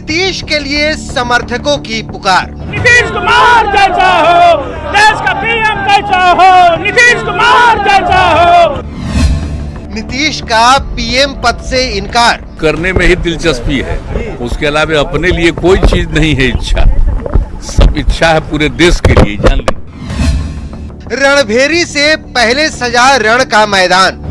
नीतीश के लिए समर्थकों की पुकार। नीतीश कुमार जैसा हो, देश का पीएम जैसा हो, नीतीश कुमार जैसा हो। नीतीश का पीएम पद से इनकार करने में ही दिलचस्पी है, उसके अलावा अपने लिए कोई चीज नहीं है। इच्छा, सब इच्छा है पूरे देश के लिए, जान लें। रणभेरी से पहले सजा रण का मैदान।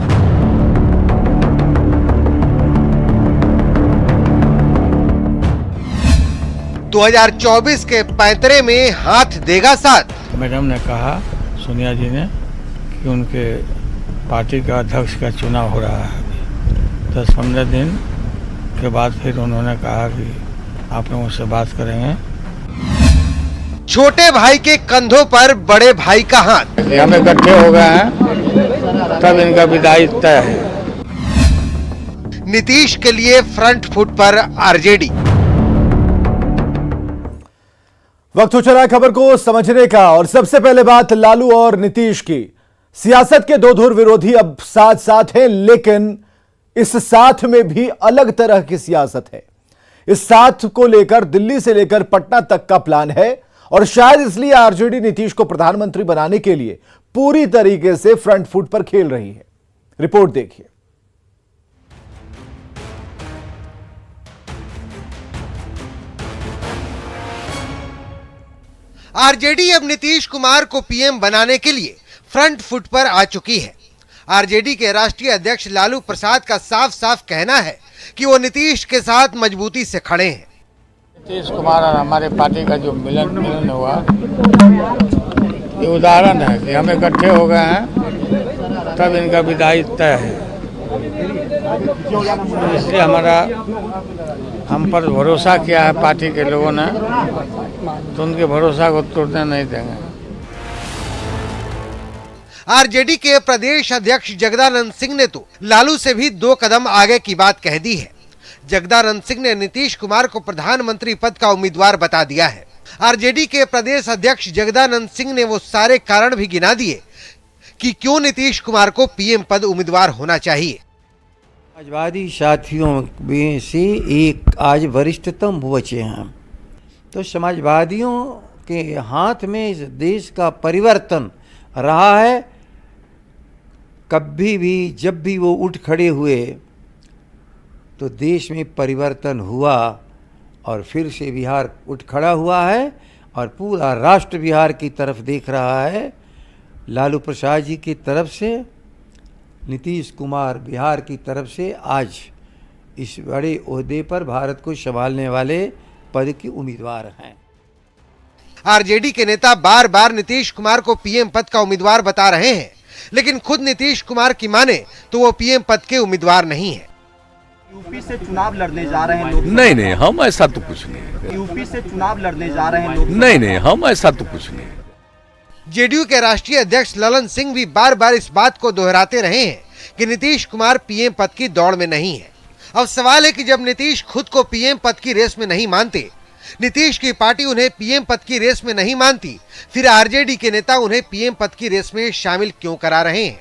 दो 2024 के पैंतरे में हाथ देगा साथ। मैडम ने कहा, सोनिया जी ने, कि उनके पार्टी का अध्यक्ष का चुनाव हो रहा है। 10-15 दिन के बाद फिर उन्होंने कहा कि आप लोगों से बात करेंगे। छोटे भाई के कंधों पर बड़े भाई का हाथ। हम इकट्ठे हो गए हैं, तब इनका विदाई तय है। नीतीश के लिए फ्रंट फुट पर आरजेडी। वक्त हो चला खबर को समझने का, और सबसे पहले बात लालू और नीतीश की। सियासत के दो धुर विरोधी अब साथ साथ हैं, लेकिन इस साथ में भी अलग तरह की सियासत है। इस साथ को लेकर दिल्ली से लेकर पटना तक का प्लान है, और शायद इसलिए आरजेडी नीतीश को प्रधानमंत्री बनाने के लिए पूरी तरीके से फ्रंट फुट पर खेल रही है। रिपोर्ट देखिए। आरजेडी अब नीतीश कुमार को पीएम बनाने के लिए फ्रंट फुट पर आ चुकी है। आरजेडी के राष्ट्रीय अध्यक्ष लालू प्रसाद का साफ साफ कहना है कि वो नीतीश के साथ मजबूती से खड़े हैं। नीतीश कुमार और हमारे पार्टी का जो मिलन हुआ, ये उदाहरण है कि हम इकट्ठे हो गए हैं, तब इनका विदाई तय है। इसलिए हम पर भरोसा किया है पार्टी के लोगों ने, तो उनके भरोसा को तोड़ने नहीं देंगे। आरजेडी के प्रदेश अध्यक्ष जगदानंद सिंह ने तो लालू से भी 2 कदम आगे की बात कह दी है। जगदानंद सिंह ने नीतीश कुमार को प्रधानमंत्री पद का उम्मीदवार बता दिया है। आरजेडी के प्रदेश अध्यक्ष जगदानंद सिंह ने वो सारे कारण भी गिना दिए कि क्यों नीतीश कुमार को पीएम पद उम्मीदवार होना चाहिए। समाजवादी साथियों में से एक आज वरिष्ठतम बचे हैं, तो समाजवादियों के हाथ में इस देश का परिवर्तन रहा है। कभी भी जब भी वो उठ खड़े हुए तो देश में परिवर्तन हुआ, और फिर से बिहार उठ खड़ा हुआ है और पूरा राष्ट्र बिहार की तरफ देख रहा है। लालू प्रसाद जी की तरफ से, नीतीश कुमार बिहार की तरफ से आज इस बड़े ओहदे पर भारत को संभालने वाले पद के उम्मीदवार हैं। आरजेडी के नेता बार बार नीतीश कुमार को पीएम पद का उम्मीदवार बता रहे हैं, लेकिन खुद नीतीश कुमार की माने तो वो पीएम पद के उम्मीदवार नहीं है। यूपी से चुनाव लड़ने जा रहे हैं लोग। नहीं, हम ऐसा तो कुछ नहीं। यूपी से चुनाव लड़ने जा रहे हैं लोग। नहीं, हम ऐसा तो कुछ नहीं। जेडीयू के राष्ट्रीय अध्यक्ष ललन सिंह भी बार बार इस बात को दोहराते रहे हैं कि नीतीश कुमार पीएम पद की दौड़ में नहीं है। अब सवाल है कि जब नीतीश खुद को पीएम पद की रेस में नहीं मानते, नीतीश की पार्टी उन्हें पीएम पद की रेस में नहीं मानती, फिर आरजेडी के नेता उन्हें पीएम पद की रेस में शामिल क्यों करा रहे हैं?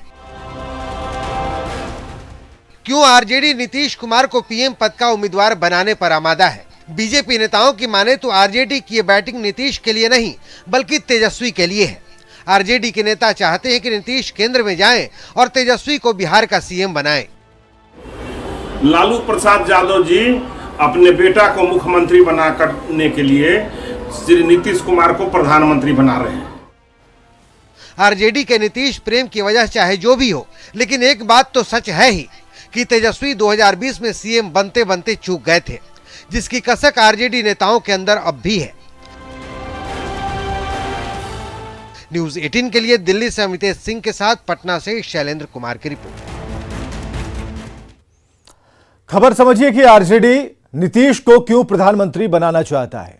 क्यों आरजेडी नीतीश कुमार को पीएम पद का उम्मीदवार बनाने पर आमादा है? बीजेपी नेताओं की माने तो आरजेडी की ये बैटिंग नीतीश के लिए नहीं बल्कि तेजस्वी के लिए है। आरजेडी के नेता चाहते हैं कि नीतीश केंद्र में जाएं और तेजस्वी को बिहार का सीएम बनाएं। लालू प्रसाद यादव जी अपने बेटा को मुख्यमंत्री बना करने के लिए श्री नीतीश कुमार को प्रधानमंत्री बना रहे हैं। आरजेडी के नीतीश प्रेम की वजह चाहे जो भी हो, लेकिन एक बात तो सच है ही कि तेजस्वी 2020 में सीएम बनते बनते चूक गए थे, जिसकी कसक आरजेडी नेताओं के अंदर अब भी है। न्यूज़ 18 के लिए दिल्ली से अमितेश सिंह के साथ पटना से शैलेंद्र कुमार की रिपोर्ट। खबर समझिए कि आरजेडी नीतीश को क्यों प्रधानमंत्री बनाना चाहता है।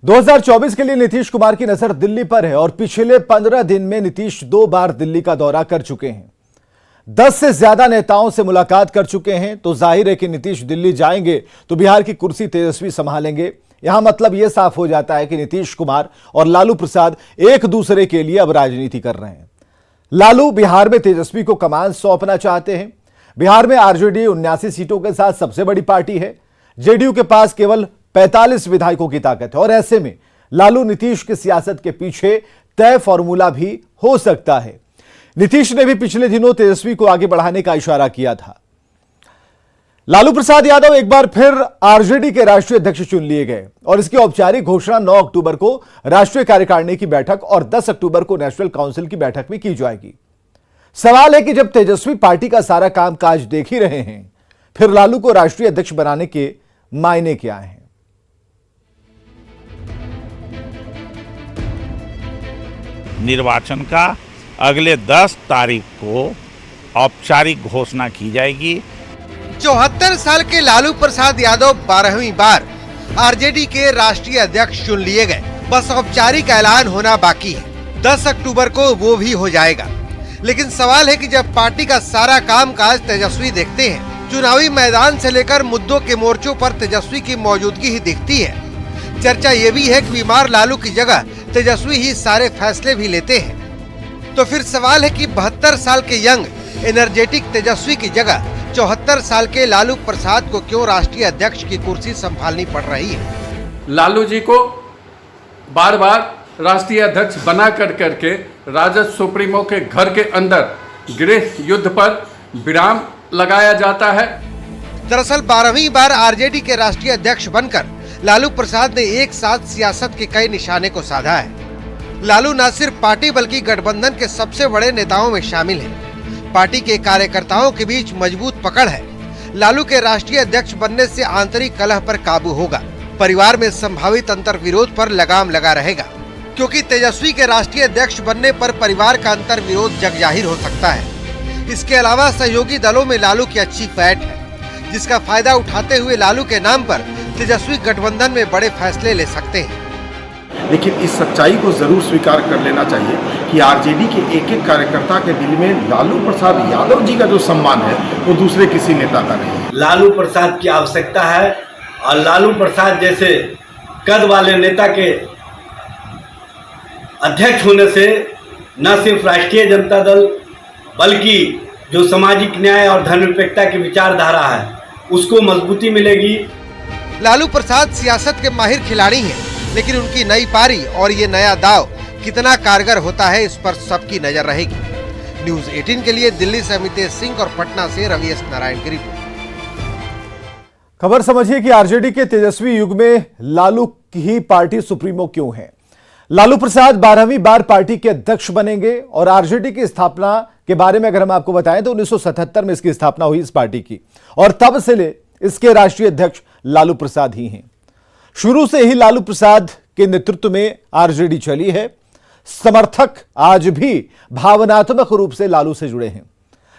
2024 के लिए नीतीश कुमार की नजर दिल्ली पर है, और पिछले 15 दिन में नीतीश 2 बार दिल्ली का दौरा कर चुके हैं। 10 से ज्यादा नेताओं से मुलाकात कर चुके हैं, तो जाहिर है कि नीतीश दिल्ली जाएंगे तो बिहार की कुर्सी तेजस्वी संभालेंगे। यहां मतलब यह साफ हो जाता है कि नीतीश कुमार और लालू प्रसाद एक दूसरे के लिए अब राजनीति कर रहे हैं। लालू बिहार में तेजस्वी को कमान सौंपना चाहते हैं। बिहार में आरजेडी 79 सीटों के साथ सबसे बड़ी पार्टी है। जेडीयू के पास केवल 45 विधायकों की ताकत है और ऐसे में लालू नीतीश की सियासत के पीछे तय फॉर्मूला भी हो सकता है। नीतीश ने भी पिछले दिनों तेजस्वी को आगे बढ़ाने का इशारा किया था। लालू प्रसाद यादव एक बार फिर आरजेडी के राष्ट्रीय अध्यक्ष चुन लिए गए और इसकी औपचारिक घोषणा 9 अक्टूबर को राष्ट्रीय कार्यकारिणी की बैठक और 10 अक्टूबर को नेशनल काउंसिल की बैठक में की जाएगी। सवाल है कि जब तेजस्वी पार्टी का सारा कामकाज देख ही रहे हैं, फिर लालू को राष्ट्रीय अध्यक्ष बनाने के मायने क्या हैं? निर्वाचन का अगले 10 तारीख को औपचारिक घोषणा की जाएगी। 74 साल के लालू प्रसाद यादव 12वीं बार आरजेडी के राष्ट्रीय अध्यक्ष चुन लिए गए। बस औपचारिक ऐलान होना बाकी है। 10 अक्टूबर को वो भी हो जाएगा। लेकिन सवाल है कि जब पार्टी का सारा कामकाज तेजस्वी देखते हैं, चुनावी मैदान से लेकर मुद्दों के मोर्चों पर तेजस्वी की मौजूदगी ही दिखती है। चर्चा ये भी है कि बीमार लालू की जगह तेजस्वी ही सारे फैसले भी लेते हैं। तो फिर सवाल है कि 72 साल के यंग एनर्जेटिक तेजस्वी की जगह 74 साल के लालू प्रसाद को क्यों राष्ट्रीय अध्यक्ष की कुर्सी संभालनी पड़ रही है? लालू जी को बार बार राष्ट्रीय अध्यक्ष बना करके राजद सुप्रीमो के घर के अंदर गृह युद्ध पर विराम लगाया जाता है। दरअसल 12वीं बार आरजेडी के राष्ट्रीय अध्यक्ष बनकर लालू प्रसाद ने एक साथ सियासत के कई निशाने को साधा है। लालू न सिर्फ पार्टी बल्कि गठबंधन के सबसे बड़े नेताओं में शामिल है। पार्टी के कार्यकर्ताओं के बीच मजबूत पकड़ है। लालू के राष्ट्रीय अध्यक्ष बनने से आंतरिक कलह पर काबू होगा। परिवार में संभावित अंतर्विरोध पर लगाम लगा रहेगा, क्योंकि तेजस्वी के राष्ट्रीय अध्यक्ष बनने पर परिवार का अंतर्विरोध जग जाहिर हो सकता है। इसके अलावा सहयोगी दलों में लालू की अच्छी पैठ है, जिसका फायदा उठाते हुए लालू के नाम पर तेजस्वी गठबंधन में बड़े फैसले ले सकते हैं। लेकिन इस सच्चाई को जरूर स्वीकार कर लेना चाहिए कि आरजेडी के एक एक कार्यकर्ता के दिल में लालू प्रसाद यादव जी का जो सम्मान है वो दूसरे किसी नेता का नहीं है। लालू प्रसाद की आवश्यकता है और लालू प्रसाद जैसे कद वाले नेता के अध्यक्ष होने से न सिर्फ राष्ट्रीय जनता दल बल्कि जो सामाजिक न्याय और धर्मनिरपेक्षता की विचारधारा है उसको मजबूती मिलेगी। लालू प्रसाद सियासत के माहिर खिलाड़ी हैं, लेकिन उनकी नई पारी और ये नया दाव कितना कारगर होता है, इस पर सबकी नजर रहेगी। न्यूज़ 18 के लिए दिल्ली से अमितेश सिंह और पटना से रवि एस नारायण की रिपोर्ट। खबर समझिए कि आरजेडी के तेजस्वी युग में लालू की ही पार्टी सुप्रीमो क्यों है। लालू प्रसाद 12वीं बार पार्टी के अध्यक्ष बनेंगे और आरजेडी की स्थापना के बारे में अगर हम आपको बताएं तो 1977 में इसकी स्थापना हुई इस पार्टी की, और तब से इसके राष्ट्रीय अध्यक्ष लालू प्रसाद ही हैं। शुरू से ही लालू प्रसाद के नेतृत्व में आरजेडी चली है। समर्थक आज भी भावनात्मक रूप से लालू से जुड़े हैं।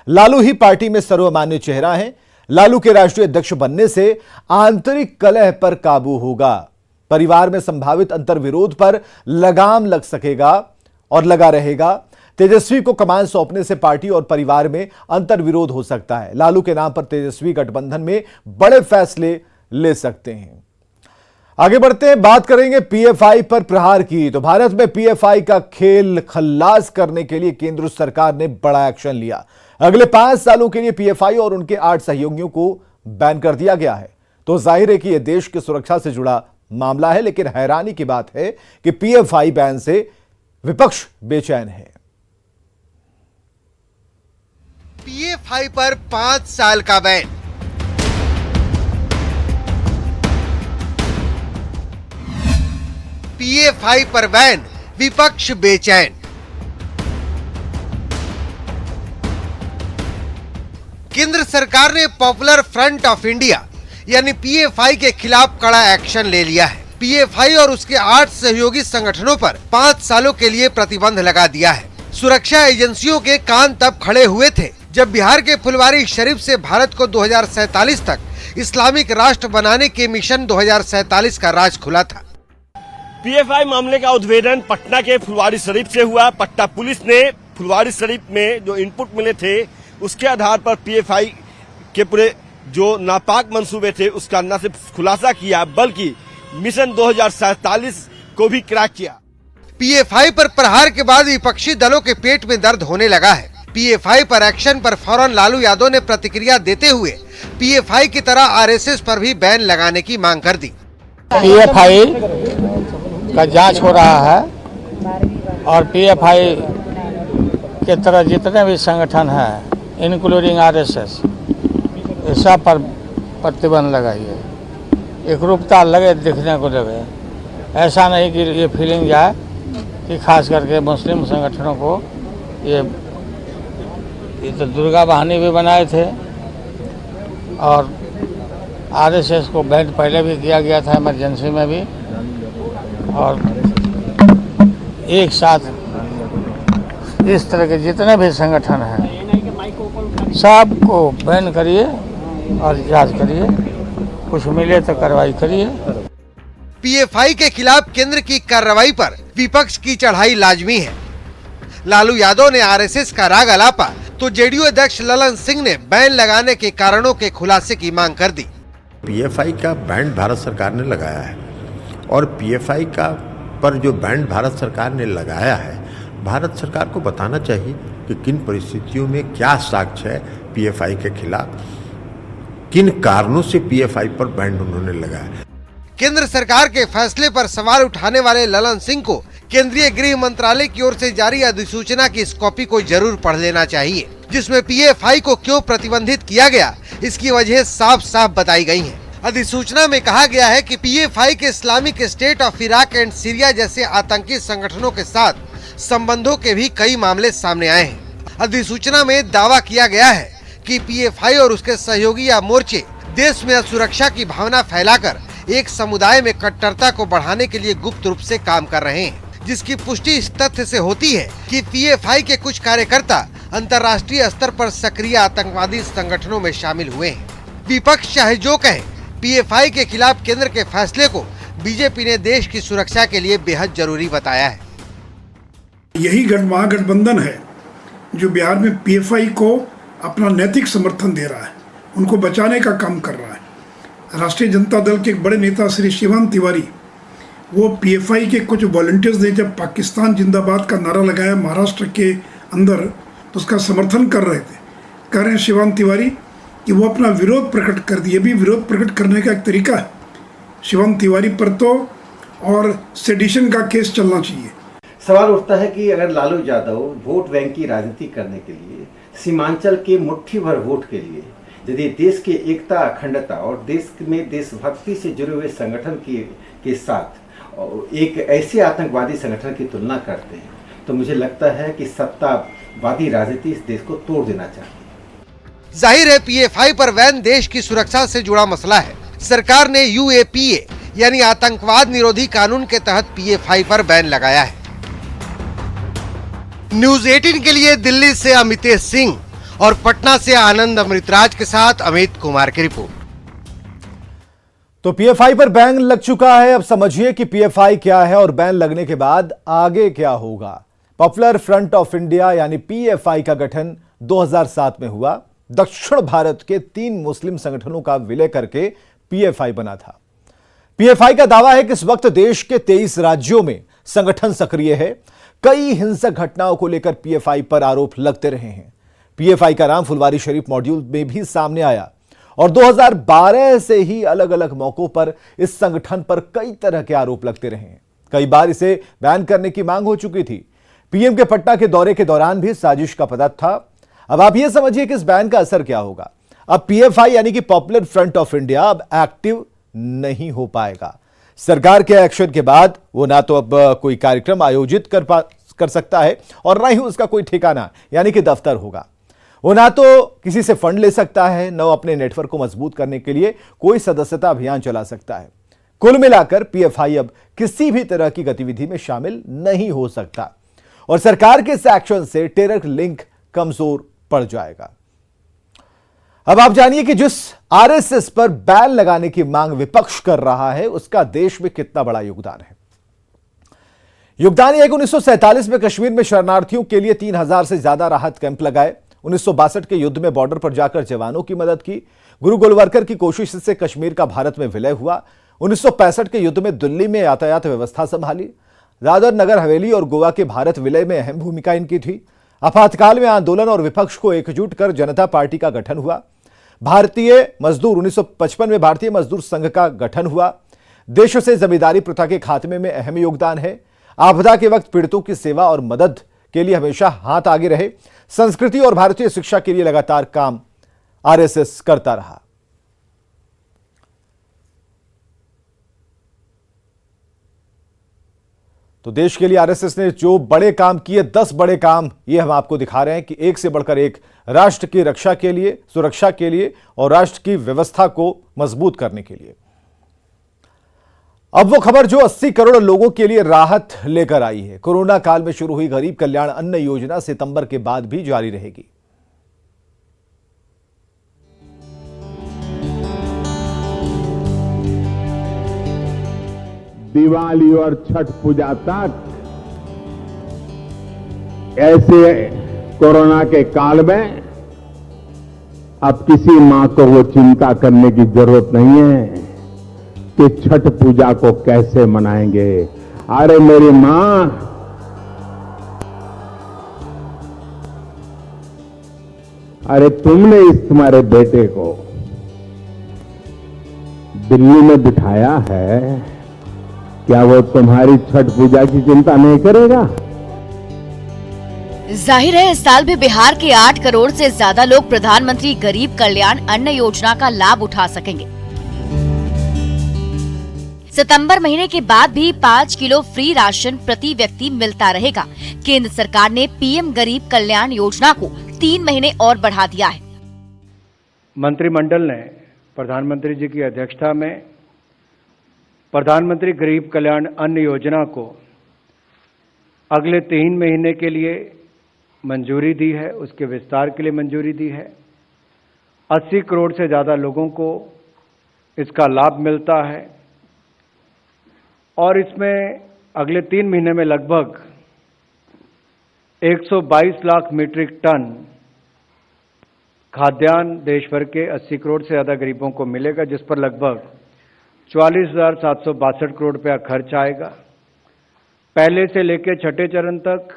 लालू ही पार्टी में सर्वमान्य चेहरा है। लालू के राष्ट्रीय अध्यक्ष बनने से आंतरिक कलह पर काबू होगा। परिवार में संभावित अंतर्विरोध पर लगाम लग सकेगा और लगा रहेगा। तेजस्वी को कमान सौंपने से पार्टी और परिवार में अंतर्विरोध हो सकता है। लालू के नाम पर तेजस्वी गठबंधन में बड़े फैसले ले सकते हैं। आगे बढ़ते हैं, बात करेंगे पीएफआई पर प्रहार की। तो भारत में पीएफआई का खेल खल्लास करने के लिए केंद्र सरकार ने बड़ा एक्शन लिया। अगले 5 सालों के लिए पीएफआई और उनके 8 सहयोगियों को बैन कर दिया गया है। तो जाहिर है कि यह देश की सुरक्षा से जुड़ा मामला है, लेकिन हैरानी की बात है कि पीएफआई बैन से विपक्ष बेचैन है। पीएफआई पर 5 साल का बैन। पीएफआई पर बैन, विपक्ष बेचैन। केंद्र सरकार ने पॉपुलर फ्रंट ऑफ इंडिया यानी पीएफआई के खिलाफ कड़ा एक्शन ले लिया है। पीएफआई और उसके 8 सहयोगी संगठनों पर 5 सालों के लिए प्रतिबंध लगा दिया है। सुरक्षा एजेंसियों के कान तब खड़े हुए थे जब बिहार के फुलवारी शरीफ से भारत को 2047 तक इस्लामिक राष्ट्र बनाने के मिशन 2047 का राज खुला था। पीएफआई मामले का उद्भेदन पटना के फुलवारी शरीफ से हुआ। पटना पुलिस ने फुलवारी शरीफ में जो इनपुट मिले थे उसके आधार पर पीएफआई के पूरे जो नापाक मंसूबे थे उसका न सिर्फ खुलासा किया बल्कि मिशन 2047 को भी क्रैक किया। पीएफआई पर प्रहार के बाद विपक्षी दलों के पेट में दर्द होने लगा है। पीएफआई पर एक्शन पर फौरन लालू यादव ने प्रतिक्रिया देते हुए पीएफआई की तरह आरएसएस पर भी बैन लगाने की मांग कर दी। पीएफआई का जांच हो रहा है और पीएफआई के तरह जितने भी संगठन हैं इंक्लूडिंग आरएसएस, इस सब पर प्रतिबंध लगाइए, एकरूपता लगे, दिखने को लगे। ऐसा नहीं कि ये फीलिंग जाए कि खास करके मुस्लिम संगठनों को ये तो दुर्गा वाहिनी भी बनाए थे और आरएसएस को बैन पहले भी किया गया था इमरजेंसी में भी, और एक साथ इस तरह के जितने भी संगठन हैं सबको बैन करिए और जांच करिए, कुछ मिले तो कार्रवाई करिए। पीएफआई के खिलाफ केंद्र की कार्रवाई पर विपक्ष की चढ़ाई लाजमी है। लालू यादव ने आरएसएस का राग अलापा तो जेडीयू अध्यक्ष ललन सिंह ने बैन लगाने के कारणों के खुलासे की मांग कर दी। पीएफआई का बैन भारत सरकार ने लगाया है और पीएफआई का पर जो बैन भारत सरकार ने लगाया है, भारत सरकार को बताना चाहिए कि किन परिस्थितियों में क्या साक्ष्य है पीएफआई के खिलाफ, किन कारणों से पीएफआई पर बैन उन्होंने लगाया। केंद्र सरकार के फैसले पर सवाल उठाने वाले ललन सिंह को केंद्रीय गृह मंत्रालय की ओर से जारी अधिसूचना की इस कॉपी को जरूर पढ़ लेना चाहिए, जिसमें पीएफआई को क्यों प्रतिबंधित किया गया इसकी वजह साफ साफ बताई गई है। अधिसूचना में कहा गया है कि पीएफआई के Islamic state of Iraq and Syria जैसे आतंकी संगठनों के साथ संबंधों के भी कई मामले सामने आए हैं। अधिसूचना में दावा किया गया है कि पीएफआई और उसके सहयोगी या मोर्चे देश में असुरक्षा की भावना फैलाकर एक समुदाय में कट्टरता को बढ़ाने के लिए गुप्त रूप से काम कर रहे हैं, जिसकी पुष्टि इस तथ्य से होती है कि पीएफआई के कुछ कार्यकर्ता अंतर्राष्ट्रीय स्तर पर सक्रिय आतंकवादी संगठनों में शामिल हुए हैं। विपक्ष चाहे जो कहे, पीएफआई के खिलाफ केंद्र के फैसले को बीजेपी ने देश की सुरक्षा के लिए बेहद जरूरी बताया है। यही महागठबंधन है जो बिहार में पीएफआई को अपना नैतिक समर्थन दे रहा है, उनको बचाने का काम कर रहा है। राष्ट्रीय जनता दल के एक बड़े नेता श्री शिवान तिवारी, वो पीएफआई के कुछ वॉलंटियर्स ने जब पाकिस्तान जिंदाबाद का नारा लगाया महाराष्ट्र के अंदर, तो उसका समर्थन कर रहे थे। कह रहे हैं शिवान तिवारी कि वो अपना विरोध प्रकट कर दिए। भी विरोध प्रकट करने का एक तरीका है। शिवान तिवारी पर तो और सेडिशन का केस चलना चाहिए। सवाल उठता है कि अगर लालू यादव वोट बैंक की राजनीति करने के लिए, सीमांचल के मुट्ठी भर वोट के लिए, यदि देश की एकता, अखंडता और देश में देशभक्ति से जुड़े हुए संगठन के साथ एक ऐसे आतंकवादी संगठन की तुलना करते हैं, तो मुझे लगता है कि सत्तावादी राजनीति इस देश को तोड़ देना चाहिए। जाहिर है पीएफआई पर बैन देश की सुरक्षा से जुड़ा मसला है। सरकार ने यूएपीए यानी आतंकवाद निरोधी कानून के तहत पीएफआई पर बैन लगाया है। न्यूज 18 के लिए दिल्ली से अमितेश सिंह और पटना से आनंद अमृतराज के साथ अमित कुमार की रिपोर्ट। तो पीएफआई पर बैन लग चुका है। अब समझिए कि पीएफआई क्या है और बैन लगने के बाद आगे क्या होगा। पॉपुलर फ्रंट ऑफ इंडिया यानी पीएफआई का गठन 2007 में हुआ। दक्षिण भारत के 3 मुस्लिम संगठनों का विलय करके पीएफआई बना था। पीएफआई का दावा है कि इस वक्त देश के 23 राज्यों में संगठन सक्रिय है। कई हिंसक घटनाओं को लेकर पीएफआई पर आरोप लगते रहे हैं। पीएफआई का नाम फुलवारी शरीफ मॉड्यूल में भी सामने आया और 2012 से ही अलग अलग मौकों पर इस संगठन पर कई तरह के आरोप लगते रहे हैं। कई बार इसे बैन करने की मांग हो चुकी थी। पीएम के पटना के दौरे के दौरान भी साजिश का पता था। अब आप यह समझिए कि इस बैन का असर क्या होगा। अब पीएफआई यानी कि पॉपुलर फ्रंट ऑफ इंडिया अब एक्टिव नहीं हो पाएगा। सरकार के एक्शन के बाद वो ना तो अब कोई कार्यक्रम आयोजित कर सकता है और ना ही उसका कोई ठिकाना यानी कि दफ्तर होगा। वो ना तो किसी से फंड ले सकता है, न अपने नेटवर्क को मजबूत करने के लिए कोई सदस्यता अभियान चला सकता है। कुल मिलाकर पीएफआई अब किसी भी तरह की गतिविधि में शामिल नहीं हो सकता और सरकार के इस एक्शन से टेरर लिंक कमजोर पड़ जाएगा। अब आप जानिए कि जिस आरएसएस पर बैन लगाने की मांग विपक्ष कर रहा है, उसका देश में कितना बड़ा योगदान है। योगदान यह है कि 1947 में कश्मीर में शरणार्थियों के लिए 3000 से ज्यादा राहत कैंप लगाए। 1962 के युद्ध में बॉर्डर पर जाकर जवानों की मदद की। गुरु गोलवलकर की कोशिश से कश्मीर का भारत में विलय हुआ। 1965 के युद्ध में दिल्ली में यातायात व्यवस्था संभाली। दादर नगर हवेली और गोवा के भारत विलय में अहम भूमिका इनकी थी। आपातकाल में आंदोलन और विपक्ष को एकजुट कर जनता पार्टी का गठन हुआ। 1955 में भारतीय मजदूर संघ का गठन हुआ। देशों से जमींदारी प्रथा के खात्मे में अहम योगदान है। आपदा के वक्त पीड़ितों की सेवा और मदद के लिए हमेशा हाथ आगे रहे। संस्कृति और भारतीय शिक्षा के लिए लगातार काम आरएसएस करता रहा। तो देश के लिए आरएसएस ने जो बड़े काम किए, 10 बड़े काम, ये हम आपको दिखा रहे हैं कि एक से बढ़कर एक, राष्ट्र की रक्षा के लिए, सुरक्षा के लिए और राष्ट्र की व्यवस्था को मजबूत करने के लिए। अब वो खबर जो 80 करोड़ लोगों के लिए राहत लेकर आई है। कोरोना काल में शुरू हुई गरीब कल्याण अन्न योजना सितंबर के बाद भी जारी रहेगी। दिवाली और छठ पूजा तक ऐसे कोरोना के काल में अब किसी मां को वो चिंता करने की जरूरत नहीं है कि छठ पूजा को कैसे मनाएंगे। अरे मेरी मां, अरे तुमने इस तुम्हारे बेटे को दिल्ली में बिठाया है, क्या वो तुम्हारी छठ पूजा की चिंता नहीं करेगा? जाहिर है इस साल भी बिहार के 8 करोड़ से ज्यादा लोग प्रधानमंत्री गरीब कल्याण अन्न योजना का लाभ उठा सकेंगे। सितंबर महीने के बाद भी 5 किलो फ्री राशन प्रति व्यक्ति मिलता रहेगा। केंद्र सरकार ने पीएम गरीब कल्याण योजना को 3 महीने और बढ़ा दिया है। मंत्रिमंडल ने प्रधानमंत्री जी की अध्यक्षता में प्रधानमंत्री गरीब कल्याण अन्न योजना को अगले 3 महीने के लिए मंजूरी दी है, उसके विस्तार के लिए मंजूरी दी है। 80 करोड़ से ज़्यादा लोगों को इसका लाभ मिलता है और इसमें अगले 3 महीने में लगभग 122 लाख मीट्रिक टन खाद्यान्न देश भर के 80 करोड़ से ज़्यादा गरीबों को मिलेगा, जिस पर लगभग 44,762 करोड़ रुपया खर्च आएगा। पहले से लेकर छठे चरण तक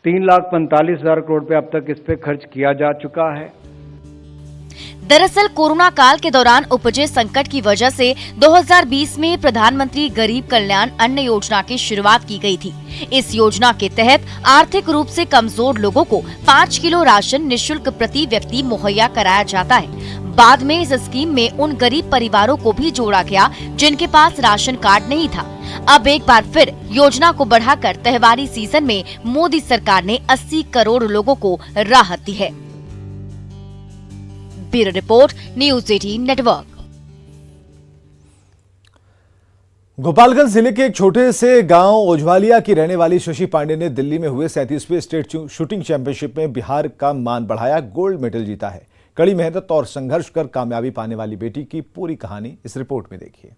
3,45,000 करोड़ रुपया अब तक इस पे खर्च किया जा चुका है। दरअसल कोरोना काल के दौरान उपजे संकट की वजह से 2020 में प्रधानमंत्री गरीब कल्याण अन्न योजना की शुरुआत की गई थी। इस योजना के तहत आर्थिक रूप से कमजोर लोगों को 5 किलो राशन निःशुल्क प्रति व्यक्ति मुहैया कराया जाता है। बाद में इस स्कीम में उन गरीब परिवारों को भी जोड़ा गया जिनके पास राशन कार्ड नहीं था। अब एक बार फिर योजना को बढ़ाकर त्योहारी सीजन में मोदी सरकार ने 80 करोड़ लोगों को राहत दी है। Bureau report, news 18 network. Gopalganj जिले के एक छोटे से गांव ओझवालिया की रहने वाली शशि पांडे ने दिल्ली में हुए 37वें स्टेट शूटिंग चैंपियनशिप में बिहार का मान बढ़ाया, गोल्ड मेडल जीता है। कड़ी मेहनत और संघर्ष कर कामयाबी पाने वाली बेटी की पूरी कहानी इस रिपोर्ट में देखिए।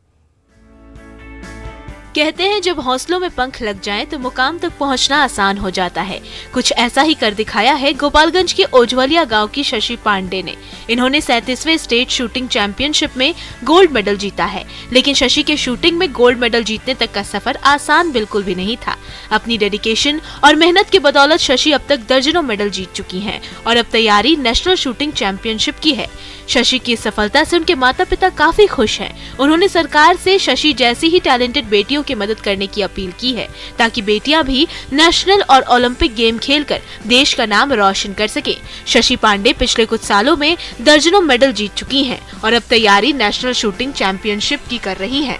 कहते हैं जब हौसलों में पंख लग जाएं तो मुकाम तक पहुंचना आसान हो जाता है। कुछ ऐसा ही कर दिखाया है गोपालगंज के ओझवलिया गांव की शशि पांडे ने। इन्होंने 37वें स्टेट शूटिंग चैंपियनशिप में गोल्ड मेडल जीता है। लेकिन शशि के शूटिंग में गोल्ड मेडल जीतने तक का सफर आसान बिल्कुल भी नहीं था। अपनी डेडिकेशन और मेहनत की बदौलत शशि अब तक दर्जनों मेडल जीत चुकी हैं और अब तैयारी नेशनल शूटिंग चैंपियनशिप की है। शशि की सफलता से उनके माता पिता काफी खुश हैं। उन्होंने सरकार से शशि जैसी ही टैलेंटेड बेटियों की मदद करने की अपील की है ताकि बेटियां भी नेशनल और ओलंपिक गेम खेलकर देश का नाम रोशन कर सके। शशि पांडे पिछले कुछ सालों में दर्जनों मेडल जीत चुकी हैं और अब तैयारी नेशनल शूटिंग चैंपियनशिप की कर रही हैं।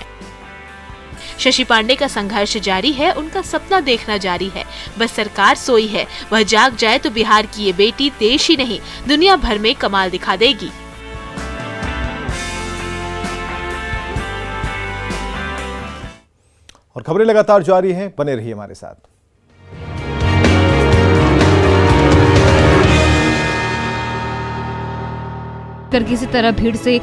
शशि पांडे का संघर्ष जारी है, उनका सपना देखना जारी है। बस सरकार सोई है, वह जाग जाए तो बिहार की ये बेटी देश ही नहीं दुनिया भर में कमाल दिखा देगी। और खबरें लगातार जारी हैं, बने रहिए हमारे साथ। किसी तरह भीड़ से